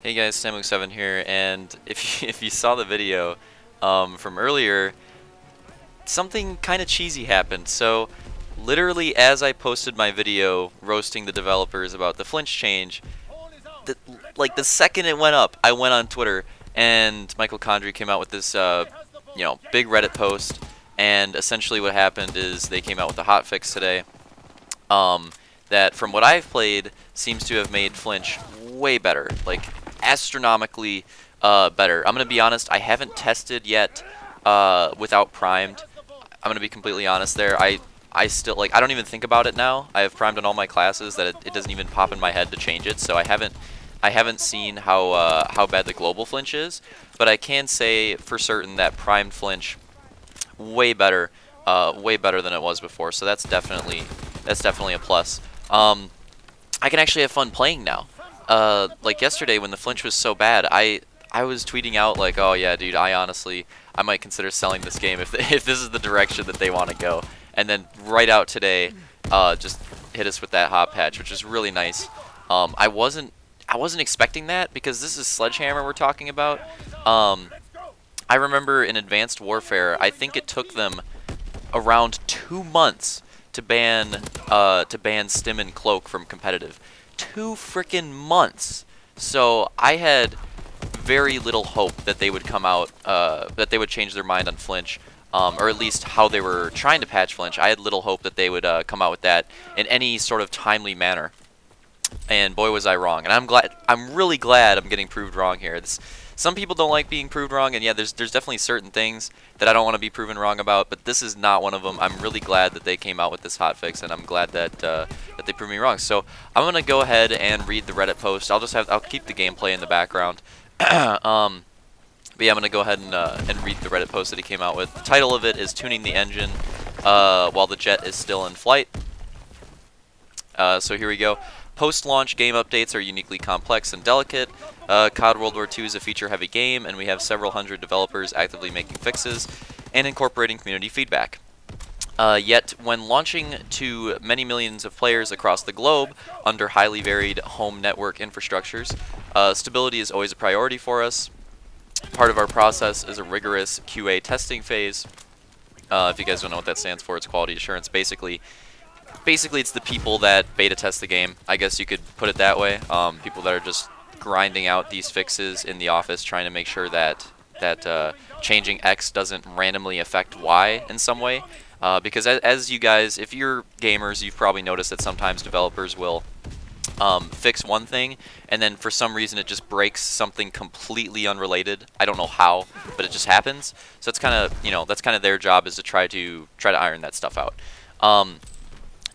Hey guys, Samu7 here, and if you saw the video from earlier, something kind of cheesy happened. So, literally as I posted my video roasting the developers about the Flinch change, like the second it went up, I went on Twitter, and Michael Condrey came out with this, big Reddit post, and essentially what happened is they came out with a hotfix today, that from what I've played seems to have made Flinch way better, like astronomically better. I'm gonna be honest, I haven't tested yet without primed. I'm gonna be completely honest there. I still, like, I don't even think about it now. I have primed on all my classes that it doesn't even pop in my head to change it. So I haven't seen how bad the global flinch is, but I can say for certain that primed flinch way better than it was before. So that's definitely a plus. I can actually have fun playing now. Like yesterday when the flinch was so bad, I was tweeting out like, oh yeah, dude, I might consider selling this game if if this is the direction that they want to go. And then right out today, just hit us with that hot patch, which is really nice. I wasn't expecting that because this is Sledgehammer we're talking about. I remember in Advanced Warfare, I think it took them around 2 months to ban Stim and Cloak from competitive. 2 freaking months. So I had very little hope that they would come out, that they would change their mind on Flinch, or at least how they were trying to patch Flinch. I had little hope that they would come out with that in any sort of timely manner. And boy was I wrong. And I'm really glad I'm getting proved wrong here. Some people don't like being proved wrong, and yeah, there's definitely certain things that I don't want to be proven wrong about, but this is not one of them. I'm really glad that they came out with this hotfix, and I'm glad that that they proved me wrong. So I'm gonna go ahead and read the Reddit post. I'll keep the gameplay in the background. But yeah, I'm gonna go ahead and read the Reddit post that he came out with. The title of it is "Tuning the Engine While the Jet is Still in Flight." So here we go. Post-launch game updates are uniquely complex and delicate. Cod WW2 is a feature-heavy game, and we have several hundred developers actively making fixes and incorporating community feedback. Yet, when launching to many millions of players across the globe under highly varied home network infrastructures, stability is always a priority for us. Part of our process is a rigorous QA testing phase. If you guys don't know what that stands for, it's quality assurance. Basically, it's the people that beta test the game. I guess you could put it that way. People that are just grinding out these fixes in the office, trying to make sure that changing X doesn't randomly affect Y in some way. Because as you guys, if you're gamers, you've probably noticed that sometimes developers will fix one thing, and then for some reason it just breaks something completely unrelated. I don't know how, but it just happens. So it's kind of, that's kind of their job, is to try to iron that stuff out.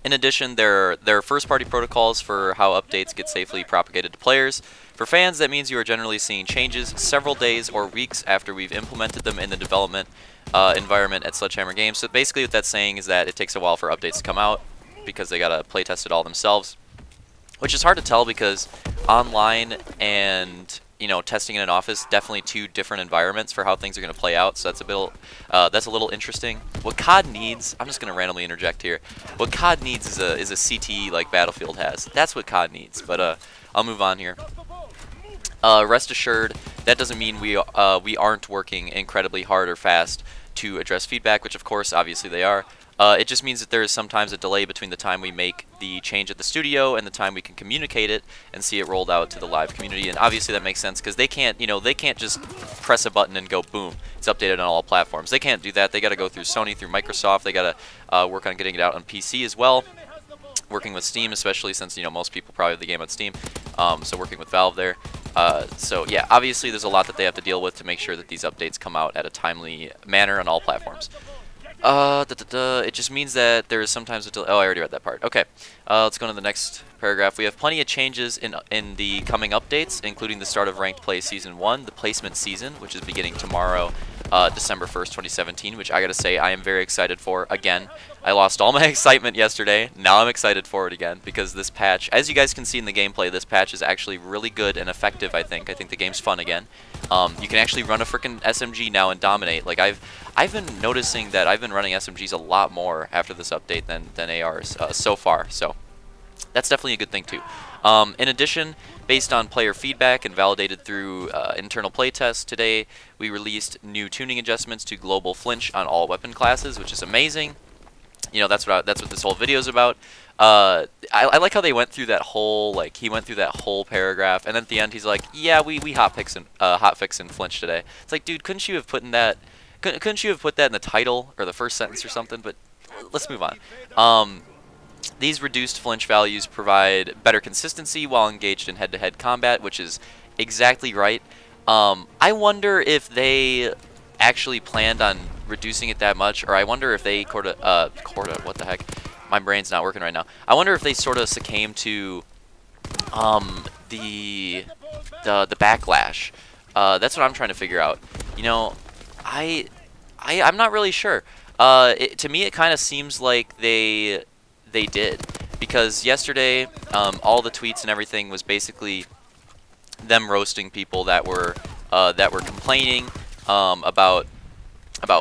In addition, there are first-party protocols for how updates get safely propagated to players. For fans, that means you are generally seeing changes several days or weeks after we've implemented them in the development environment at Sledgehammer Games. So basically what that's saying is that it takes a while for updates to come out because they gotta playtest it all themselves, which is hard to tell because online and testing in an office, definitely two different environments for how things are going to play out. So that's a little interesting. What COD needs, I'm just going to randomly interject here. What COD needs is a CTE like Battlefield has. That's what COD needs. But I'll move on here. Rest assured, that doesn't mean we aren't working incredibly hard or fast to address feedback, which of course, obviously they are. It just means that there is sometimes a delay between the time we make the change at the studio and the time we can communicate it and see it rolled out to the live community. And obviously that makes sense because they can't just press a button and go boom, it's updated on all platforms. They can't do that. They got to go through Sony, through Microsoft. They got to work on getting it out on PC as well. Working with Steam, especially since most people probably have the game on Steam. So working with Valve there. So yeah, obviously there's a lot that they have to deal with to make sure that these updates come out at a timely manner on all platforms. It just means that there is sometimes a delay. Oh, I already read that part. Okay, let's go to the next paragraph. We have plenty of changes in the coming updates, including the start of Ranked Play Season 1, the Placement Season, which is beginning tomorrow, December 1st, 2017, which I gotta say I am very excited for. Again, I lost all my excitement yesterday. Now I'm excited for it again because this patch, as you guys can see in the gameplay, this patch is actually really good and effective, I think. I think the game's fun again. You can actually run a freaking SMG now and dominate. Like I've been noticing that I've been running SMGs a lot more after this update than ARs so far. So that's definitely a good thing too. In addition, Based on player feedback and validated through internal playtests, today we released new tuning adjustments to global flinch on all weapon classes, which is amazing. You know, that's what this whole video is about. I like how they went through that whole, like, he went through that whole paragraph, and then at the end he's like, yeah, we hotfix in flinch today. It's like, dude, couldn't you have put that in the title or the first sentence or something? But let's move on. These reduced flinch values provide better consistency while engaged in head-to-head combat, which is exactly right. I wonder if they actually planned on reducing it that much, or I wonder if they what the heck? My brain's not working right now. I wonder if they sort of succumbed to the backlash. That's what I'm trying to figure out. You know, I'm not really sure. To me, it kind of seems like they did, because yesterday all the tweets and everything was basically them roasting people that were complaining about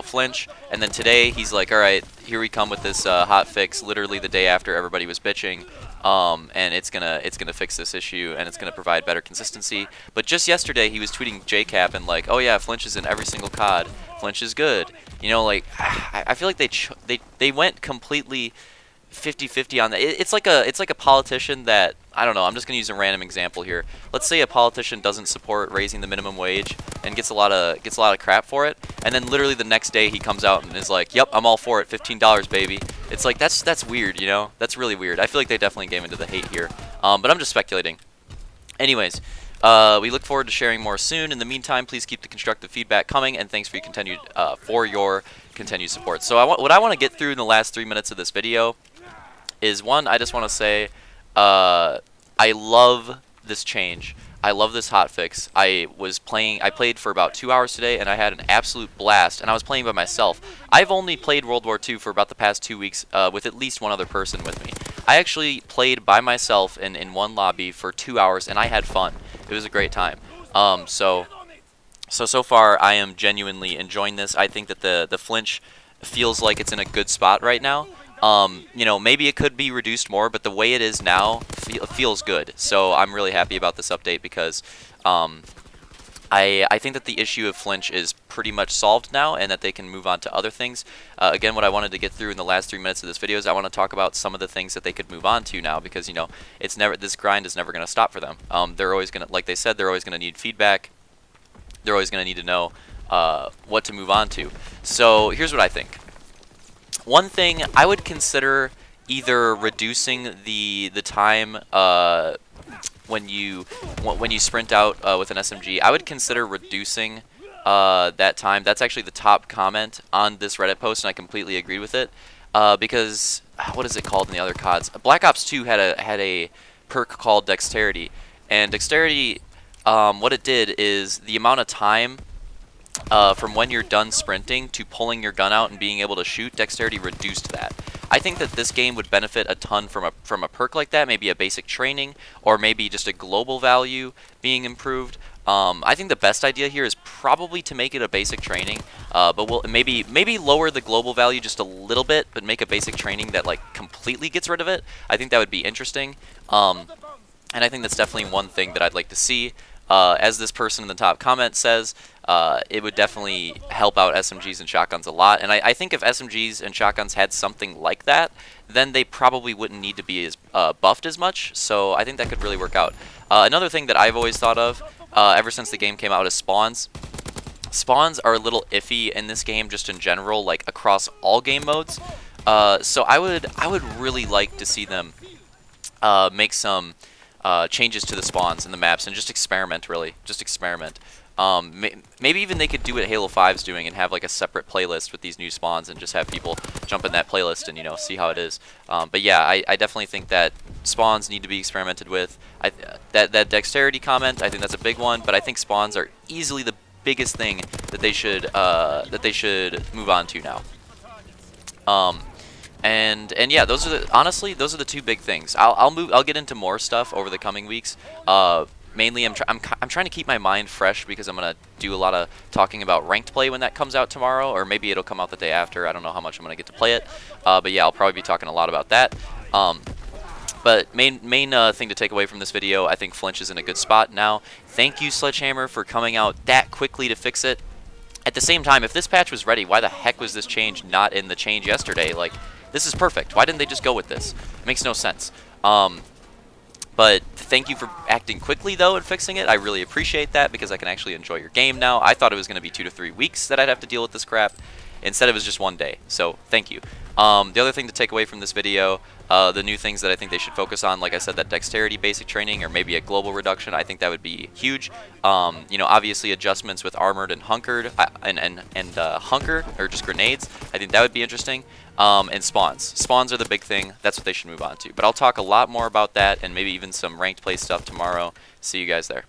flinch, and then today he's like, all right, here we come with this hot fix literally the day after everybody was bitching, and it's gonna fix this issue, and it's gonna provide better consistency. But just yesterday he was tweeting JCap and like, oh yeah, flinch is in every single COD, flinch is good. You know, like, I feel like they went completely 50-50 on that. It's like a politician that, I don't know, I'm just going to use a random example here. Let's say a politician doesn't support raising the minimum wage and gets a lot of crap for it, and then literally the next day he comes out and is like, "Yep, I'm all for it. $15, baby." It's like, that's weird, you know? That's really weird. I feel like they definitely gave into the hate here. But I'm just speculating. Anyways, we look forward to sharing more soon. In the meantime, please keep the constructive feedback coming, and thanks for your continued support. So what I want to get through in the last 3 minutes of this video is, one, I just want to say, I love this change. I love this hotfix. I played for about 2 hours today, and I had an absolute blast, and I was playing by myself. I've only played World War II for about the past 2 weeks with at least one other person with me. I actually played by myself in one lobby for 2 hours, and I had fun. It was a great time. So far, I am genuinely enjoying this. I think that the flinch feels like it's in a good spot right now. You know, maybe it could be reduced more, but the way it is now feels good. So I'm really happy about this update, because I think that the issue of flinch is pretty much solved now, and that they can move on to other things. Again, what I wanted to get through in the last 3 minutes of this video is I want to talk about some of the things that they could move on to now, because, you know, this grind is never going to stop for them. They're always going to, like they said, they're always going to need feedback. They're always going to need to know what to move on to. So here's what I think. One thing, I would consider either reducing the time when you sprint out with an SMG. I would consider reducing that time. That's actually the top comment on this Reddit post, and I completely agreed with it. Because what is it called in the other CODs? Black Ops 2 had a perk called Dexterity, and Dexterity, what it did is the amount of time from when you're done sprinting to pulling your gun out and being able to shoot, Dexterity reduced that. I think that this game would benefit a ton from a perk like that, maybe a basic training, or maybe just a global value being improved. I think the best idea here is probably to make it a basic training, but we'll maybe lower the global value just a little bit, but make a basic training that like completely gets rid of it. I think that would be interesting, and I think that's definitely one thing that I'd like to see. As this person in the top comment says, it would definitely help out SMGs and shotguns a lot. And I think if SMGs and shotguns had something like that, then they probably wouldn't need to be as buffed as much. So I think that could really work out. Another thing that I've always thought of ever since the game came out is spawns. Spawns are a little iffy in this game just in general, like across all game modes. So I would really like to see them make some changes to the spawns and the maps, and just experiment, really. Just experiment. Maybe even they could do what Halo 5's doing and have like a separate playlist with these new spawns, and just have people jump in that playlist and, you know, see how it is. But yeah, I definitely think that spawns need to be experimented with. That Dexterity comment, I think that's a big one, but I think spawns are easily the biggest thing that they should move on to now. And yeah, honestly, those are the two big things. I'll get into more stuff over the coming weeks. Mainly, I'm trying to keep my mind fresh, because I'm gonna do a lot of talking about ranked play when that comes out tomorrow, or maybe it'll come out the day after. I don't know how much I'm gonna get to play it, but yeah, I'll probably be talking a lot about that. But main thing to take away from this video, I think Flinch is in a good spot now. Thank you, Sledgehammer, for coming out that quickly to fix it. At the same time, if this patch was ready, why the heck was this change not in the change yesterday? Like, this is perfect. Why didn't they just go with this? It makes no sense. But thank you for acting quickly, though, and fixing it. I really appreciate that because I can actually enjoy your game now. I thought it was going to be 2 to 3 weeks that I'd have to deal with this crap. Instead, it was just 1 day. So, thank you. The other thing to take away from this video, the new things that I think they should focus on, like I said, that dexterity basic training or maybe a global reduction, I think that would be huge. You know, obviously adjustments with armored and hunkered and hunker or just grenades. I think that would be interesting. And spawns. Spawns are the big thing. That's what they should move on to. But I'll talk a lot more about that and maybe even some ranked play stuff tomorrow. See you guys there.